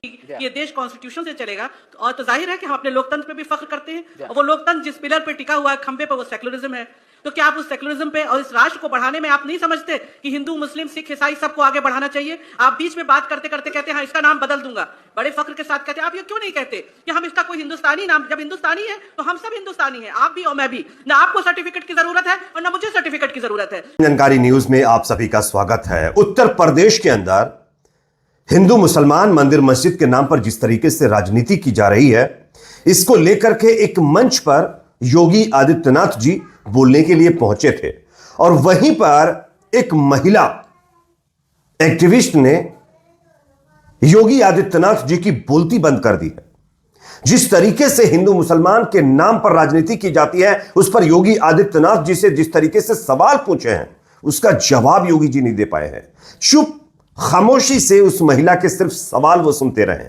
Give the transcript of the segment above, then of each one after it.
ये देश कॉन्स्टिट्यूशन से चलेगा और तो जाहिर है कि हम अपने लोकतंत्र पे भी फख्र करते हैं और वो लोकतंत्र जिस पिलर पे टिका हुआ है, खंबे पे, वो सेकुलरिज्म है। तो क्या आप उस सेकुलरिज्म पे और इस राष्ट्र को बढ़ाने में आप नहीं समझते कि हिंदू, मुस्लिम, सिख, ईसाई सबको आगे बढ़ाना चाहिए? आप बीच में बात करते करते कहते हैं हाँ इसका नाम बदल दूंगा, बड़े फख्र के साथ कहते हैं। आप ये क्यों नहीं कहते कि हम इसका कोई हिंदुस्तानी नाम, जब हिंदुस्तानी है तो हम सब हिंदुस्तानी हैं, आप भी और मैं भी। ना आपको सर्टिफिकेट की जरूरत है और ना मुझे सर्टिफिकेट की जरूरत है। जानकारी न्यूज में आप सभी का स्वागत है। उत्तर प्रदेश के अंदर हिंदू मुसलमान मंदिर मस्जिद के नाम पर जिस तरीके से राजनीति की जा रही है, इसको लेकर के एक मंच पर योगी आदित्यनाथ जी बोलने के लिए पहुंचे थे और वहीं पर एक महिला एक्टिविस्ट ने योगी आदित्यनाथ जी की बोलती बंद कर दी है। जिस तरीके से हिंदू मुसलमान के नाम पर राजनीति की जाती है, उस पर योगी आदित्यनाथ जी से जिस तरीके से सवाल पूछे हैं, उसका जवाब योगी जी नहीं दे पाए हैं। चुप खामोशी से उस महिला के सिर्फ सवाल वो सुनते रहे।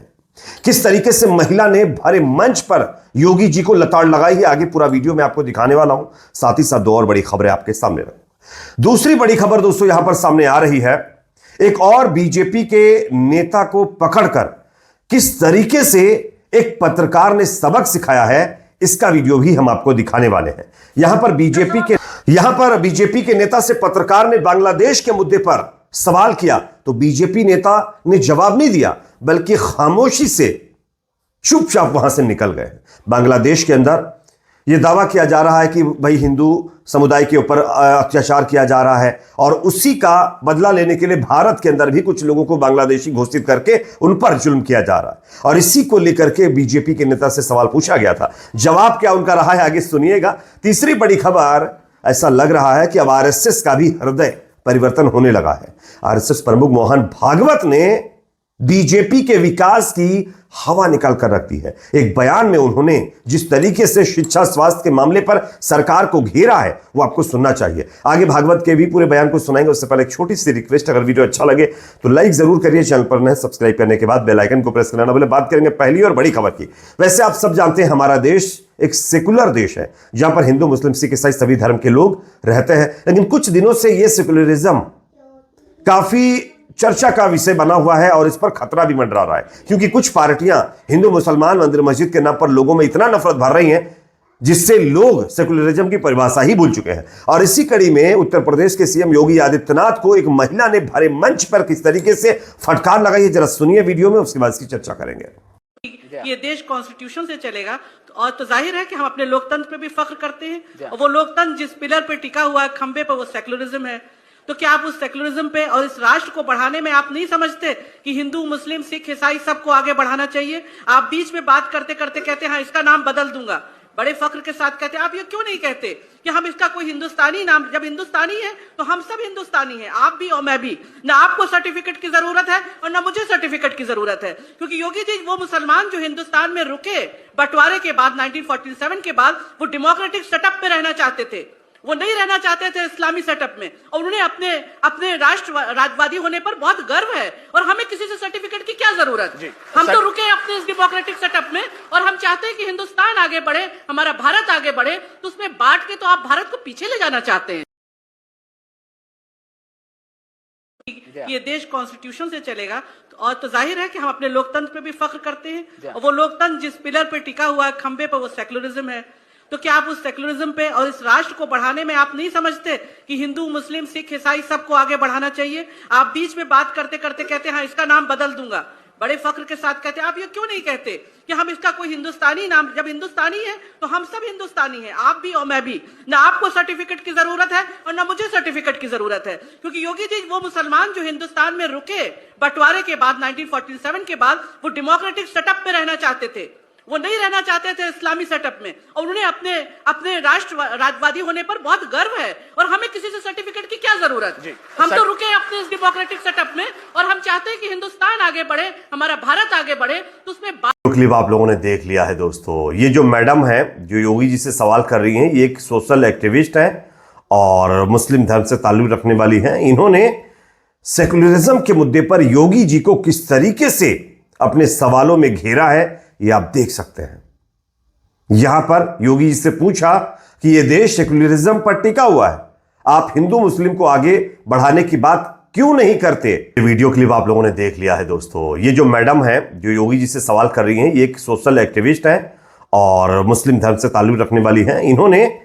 किस तरीके से महिला ने भरे मंच पर योगी जी को लताड़ लगाई है, आगे पूरा वीडियो में आपको दिखाने वाला हूं। साथ ही साथ दो और बड़ी खबरें आपके सामने रखूं। दूसरी बड़ी खबर दोस्तों यहां पर सामने आ रही है, एक और बीजेपी के नेता को पकड़कर किस तरीके से एक पत्रकार ने सबक सिखाया है, इसका वीडियो भी हम आपको दिखाने वाले हैं। यहां पर बीजेपी के नेता से पत्रकार ने बांग्लादेश के मुद्दे पर सवाल किया तो बीजेपी नेता ने जवाब नहीं दिया, बल्कि खामोशी से चुपचाप वहां से निकल गए। बांग्लादेश के अंदर यह दावा किया जा रहा है कि भाई हिंदू समुदाय के ऊपर अत्याचार किया जा रहा है और उसी का बदला लेने के लिए भारत के अंदर भी कुछ लोगों को बांग्लादेशी घोषित करके उन पर जुल्म किया जा रहा है। और इसी को लेकर के बीजेपी के नेता से सवाल पूछा गया था। जवाब क्या उनका रहा है, आगे सुनिएगा। तीसरी बड़ी खबर, ऐसा लग रहा है कि अब आरएसएस का भी हृदय परिवर्तन होने लगा है। आरएसएस प्रमुख मोहन भागवत ने बीजेपी के विकास की हवा निकाल कर रख दी है। एक बयान में उन्होंने जिस तरीके से शिक्षा स्वास्थ्य के मामले पर सरकार को घेरा है, वो आपको सुनना चाहिए। आगे भागवत के भी पूरे बयान को सुनाएंगे। उससे पहले एक छोटी सी रिक्वेस्ट, अगर वीडियो अच्छा लगे तो लाइक जरूर करिए, चैनल पर नए सब्सक्राइब करने के बाद बेल आइकन को प्रेस करना ना भूलें। बात करेंगे पहली और बड़ी खबर की। वैसे आप सब जानते हैं हमारा देश एक सेकुलर देश है, जहां पर हिंदू, मुस्लिम, सिख, ईसाई सभी धर्म के लोग रहते हैं। लेकिन कुछ दिनों से यह सेकुलरिज्म काफी चर्चा का विषय बना हुआ है और इस पर खतरा भी मंडरा रहा है, क्योंकि कुछ पार्टियां हिंदू मुसलमान मंदिर मस्जिद के नाम पर लोगों में इतना नफरत भर रही हैं, जिससे लोग सेकुलरिज्म की परिभाषा ही भूल चुके हैं। और इसी कड़ी में उत्तर प्रदेश के सीएम योगी आदित्यनाथ को एक महिला ने भरे मंच पर किस तरीके से फटकार लगाई है, जरा सुनिए वीडियो में, उसके बाद इसकी चर्चा करेंगे। ये देश कॉन्स्टिट्यूशन से चलेगा और तो जाहिर है कि हम अपने लोकतंत्र पे भी फख्र करते हैं और वो लोकतंत्र जिस पिलर पे टिका हुआ है, खंबे पे, वो सेकुलरिज्म है। तो क्या आप उस सेकुलरिज्म पे और इस राष्ट्र को बढ़ाने में आप नहीं समझते कि हिंदू, मुस्लिम, सिख, ईसाई सबको आगे बढ़ाना चाहिए? आप बीच में बात करते करते कहते हैं हाँ इसका नाम बदल दूंगा, बड़े फख्र के साथ कहते हैं। आप ये क्यों नहीं कहते कि हम इसका कोई हिंदुस्तानी नाम, जब हिंदुस्तानी है तो हम सब हिंदुस्तानी हैं, आप भी और मैं भी। ना आपको सर्टिफिकेट की जरूरत है और ना मुझे सर्टिफिकेट की जरूरत है, क्योंकि योगी जी वो मुसलमान जो हिंदुस्तान में रुके बंटवारे के बाद, 1947 के बाद, वो डेमोक्रेटिक सेटअप में रहना चाहते थे, वो नहीं रहना चाहते थे इस्लामी सेटअप में। और उन्हें अपने राष्ट्रवादी होने पर बहुत गर्व है और हमें किसी से सर्टिफिकेट की क्या जरूरत? हम तो रुके अपने इस डेमोक्रेटिक सेटअप में और हम चाहते हैं कि हिंदुस्तान आगे बढ़े, हमारा भारत आगे बढ़े। तो उसमें बांट के तो आप भारत को पीछे ले जाना चाहते हैं। ये देश कॉन्स्टिट्यूशन से चलेगा और तो जाहिर है कि हम अपने लोकतंत्र पे भी फख्र करते हैं और वो लोकतंत्र जिस पिलर पे टिका हुआ है, खंबे पे, वो सेकुलरिज्म है। तो क्या आप उस सेकुलरिज्म पे और इस राष्ट्र को बढ़ाने में आप नहीं समझते कि हिंदू, मुस्लिम, सिख, ईसाई सबको आगे बढ़ाना चाहिए? आप बीच में बात करते करते कहते हैं हाँ इसका नाम बदल दूंगा, बड़े फख्र के साथ कहते हैं। आप ये क्यों नहीं कहते कि हम इसका कोई हिंदुस्तानी नाम, जब हिंदुस्तानी है तो हम सब हिंदुस्तानी हैं, आप भी और मैं भी। ना आपको सर्टिफिकेट की जरूरत है और ना मुझे सर्टिफिकेट की जरूरत है, क्योंकि योगी जी वो मुसलमान जो हिंदुस्तान में रुके बंटवारे के बाद, 1947 के बाद, वो डेमोक्रेटिक सेटअप में रहना चाहते थे, वो नहीं रहना चाहते थे इस्लामी सेटअप में। और उन्हें अपने राष्ट्रवादी होने पर बहुत गर्व है और हमें किसी से सर्टिफिकेट की क्या जरूरत? हम तो रुके अपने इस डेमोक्रेटिक सेटअप में और हम चाहते हैं कि हिंदुस्तान आगे बढ़े, हमारा भारत आगे बढ़े। तो उसमें क्लिप आप लोगों ने देख लिया है दोस्तों। ये जो मैडम है जो योगी जी से सवाल कर रही हैं, ये एक सोशल एक्टिविस्ट है और मुस्लिम धर्म से ताल्लुक रखने वाली हैं। इन्होंने सेकुलरिज्म के मुद्दे पर योगी जी को किस तरीके से अपने सवालों में घेरा है, ये आप देख सकते हैं। यहां पर योगी जी से पूछा कि यह देश सेकुलरिज्म पर टिका हुआ है, आप हिंदू मुस्लिम को आगे बढ़ाने की बात क्यों नहीं करते। वीडियो क्लिप आप लोगों ने देख लिया है दोस्तों। ये जो मैडम है जो योगी जी से सवाल कर रही हैं, ये एक सोशल एक्टिविस्ट है और मुस्लिम धर्म से ताल्लुक रखने वाली हैं। इन्होंने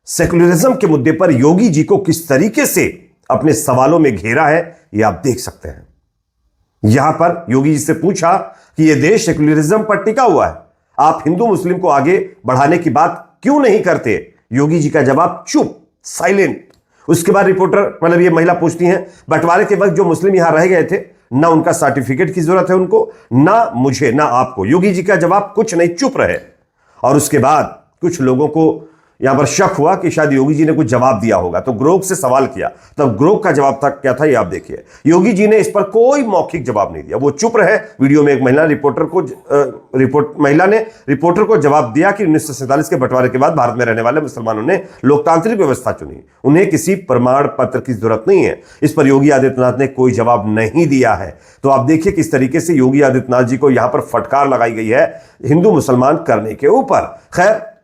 सेकुलरिज्म के मुद्दे पर योगी जी को किस तरीके से अपने सवालों में घेरा है, ये आप देख सकते हैं। यहां पर योगी जी से पूछा कि यह देश सेकुलरिज्म पर टिका हुआ है, आप हिंदू मुस्लिम को आगे बढ़ाने की बात क्यों नहीं करते। योगी जी का जवाब चुप, साइलेंट। उसके बाद रिपोर्टर मतलब ये महिला पूछती हैं, बंटवारे के वक्त जो मुस्लिम यहां रह गए थे, ना उनका सर्टिफिकेट की जरूरत है उनको, ना मुझे ना आपको। योगी जी का जवाब कुछ नहीं, चुप रहे। और उसके बाद कुछ लोगों को यहां पर शक हुआ कि शायद योगी जी ने कुछ जवाब दिया होगा, तो ग्रोक से सवाल किया। तब ग्रोक का जवाब था क्या था, ये आप देखिए। योगी जी ने इस पर कोई मौखिक जवाब नहीं दिया, वो चुप रहे। वीडियो में एक महिला ने रिपोर्टर को जवाब दिया कि 1947 के बंटवारे के बाद भारत में रहने वाले मुसलमानों ने लोकतांत्रिक व्यवस्था चुनी, उन्हें किसी प्रमाण पत्र की जरूरत नहीं है। इस पर योगी आदित्यनाथ ने कोई जवाब नहीं दिया है। तो आप देखिए किस तरीके से योगी आदित्यनाथ जी को यहां पर फटकार लगाई गई है हिंदू मुसलमान करने के ऊपर। खैर,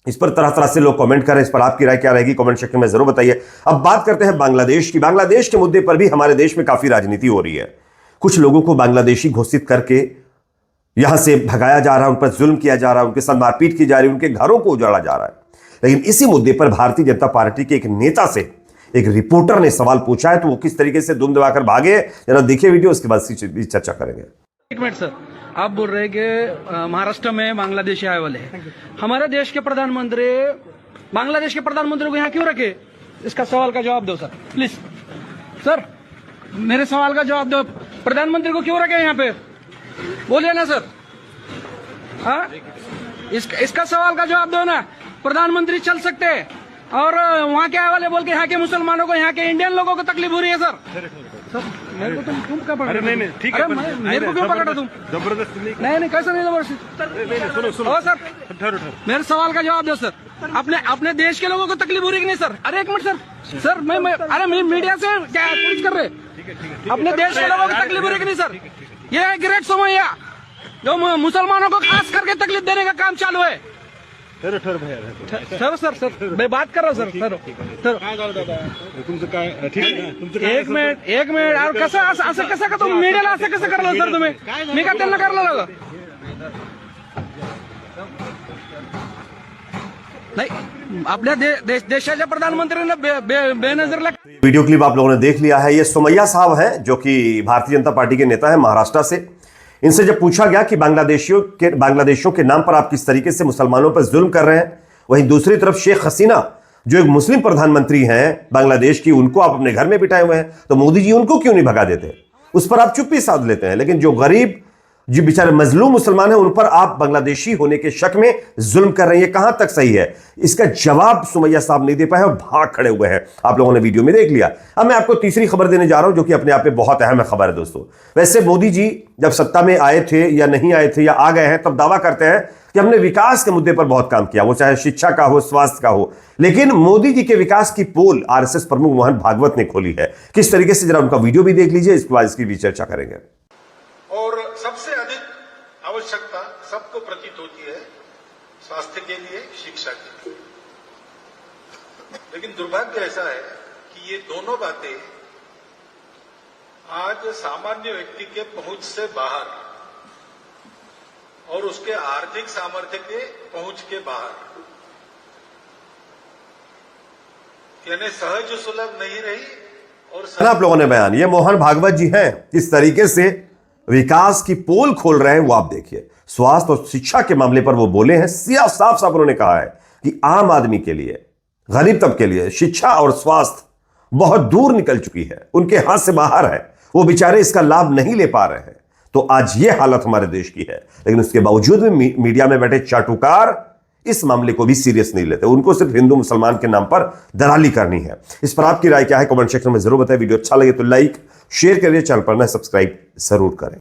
इस पर तरह तरह से लोग कमेंट करें, इस पर आपकी राय क्या रहेगी कमेंट सेक्शन में जरूर बताइए। अब बात करते हैं बांग्लादेश की। बांग्लादेश के मुद्दे पर भी हमारे देश में काफी राजनीति हो रही है। कुछ लोगों को बांग्लादेशी घोषित करके यहां से भगाया जा रहा है, उन पर जुल्म किया जा रहा है, उनके साथ मारपीट की जा रही है, उनके घरों को उजाड़ा जा रहा है। लेकिन इसी मुद्दे पर भारतीय जनता पार्टी के एक नेता से एक रिपोर्टर ने सवाल पूछा है, तो वो किस तरीके से दुम दबाकर भागे, जरा देखिए वीडियो, उसके बाद चर्चा करेंगे। एक मिनट सर, आप बोल रहे हैं कि महाराष्ट्र में बांग्लादेशी आए वाले हैं। हमारे देश के प्रधानमंत्री बांग्लादेश के प्रधानमंत्री को यहाँ क्यों रखे? इसका सवाल का जवाब दो सर, प्लीज। सर, मेरे सवाल का जवाब दो। प्रधानमंत्री को क्यों रखे यहाँ पे? बोलिए ना सर। हाँ, इसका सवाल का जवाब दो ना। प्रधानमंत्री चल सकते हैं और वहाँ के आए वाले बोल के यहाँ के मुसलमानों को, यहाँ के इंडियन लोगों को तकलीफ हो रही है सर। सर, मेरे को तुम क्या पकड़? अरे नहीं ठीक है, मेरे को क्यों पकड़ा तुम? जबरदस्ती नहीं कैसे नहीं जबरदस्ती? सुनो सर, ठहरो। मेरे सवाल का जवाब दो सर। अपने देश के लोगों को तकलीफ हो रही है कि नहीं सर? अरे एक मिनट सर, मैं अरे मीडिया से क्या पूछ कर रहे? अपने देश के लोगों को तकलीफ हो रही है कि नहीं सर? ये है ग्रेट सोमैया जो मुसलमानों को खास करके तकलीफ देने का काम चालू है। ठहरो भैया, सर मैं बात कर रहा हूँ सर। तुमचं काय ठीक आहे, तुमचं काय एक मिनिट यार, कसं का तुम्ही मीडियाला असं कसं करलं सर तुम्ही? मी का त्यांना करलं नाही? आपल्या देशाच्या प्रधानमंत्र्यांना बेनजर वीडियो क्लिप आप लोगों ने देख लिया है। ये सोमैया साहब हैं जो कि भारतीय जनता पार्टी के नेता हैं महाराष्ट्र से। इनसे जब पूछा गया कि बांग्लादेशियों के नाम पर आप किस तरीके से मुसलमानों पर जुल्म कर रहे हैं, वहीं दूसरी तरफ शेख हसीना जो एक मुस्लिम प्रधानमंत्री हैं बांग्लादेश की, उनको आप अपने घर में बिठाए हुए हैं, तो मोदी जी उनको क्यों नहीं भगा देते? उस पर आप चुप्पी साध लेते हैं। लेकिन जो गरीब, जो बेचारे मजलूम मुसलमान हैं, उन पर आप बांग्लादेशी होने के शक में जुल्म कर रहे हैं, कहां तक सही है? इसका जवाब सोमैया साहब नहीं दे पाए और भाग खड़े हुए हैं। आप लोगों ने वीडियो में देख लिया। अब मैं आपको तीसरी खबर देने जा रहा हूं जो कि अपने आप में बहुत अहम खबर है दोस्तों। वैसे मोदी जी जब सत्ता में आए थे या नहीं आए थे या आ गए हैं, तब दावा करते हैं कि हमने विकास के मुद्दे पर बहुत काम किया, वो चाहे शिक्षा का हो, स्वास्थ्य का हो। लेकिन मोदी जी के विकास की पोल आरएसएस प्रमुख मोहन भागवत ने खोली है। किस तरीके से, जरा उनका वीडियो भी देख लीजिए, इसके बाद इसकी भी चर्चा करेंगे। और सबसे अधिक आवश्यकता सबको प्रतीत होती है स्वास्थ्य के लिए, शिक्षा के लिए। लेकिन दुर्भाग्य ऐसा है कि ये दोनों बातें आज सामान्य व्यक्ति के पहुंच से बाहर और उसके आर्थिक सामर्थ्य के पहुंच के बाहर, यानी सहज सुलभ नहीं रही। और आप लोगों ने बयान, ये मोहन भागवत जी हैं, किस तरीके से विकास की पोल खोल रहे हैं वो आप देखिए। स्वास्थ्य और शिक्षा के मामले पर वो बोले हैं, साफ साफ उन्होंने कहा है कि आम आदमी के लिए, गरीब तबके के लिए शिक्षा और स्वास्थ्य बहुत दूर निकल चुकी है, उनके हाथ से बाहर है, वो बेचारे इसका लाभ नहीं ले पा रहे हैं। तो आज ये हालत हमारे देश की है। लेकिन उसके बावजूद भी मीडिया में बैठे चाटुकार इस मामले को भी सीरियस नहीं लेते। उनको सिर्फ हिंदू मुसलमान के नाम पर दलाली करनी है। इस पर आपकी राय क्या है कमेंट सेक्शन में जरूर बताएं। वीडियो अच्छा लगे तो लाइक शेयर करिए, चैनल पर ना सब्सक्राइब जरूर करें।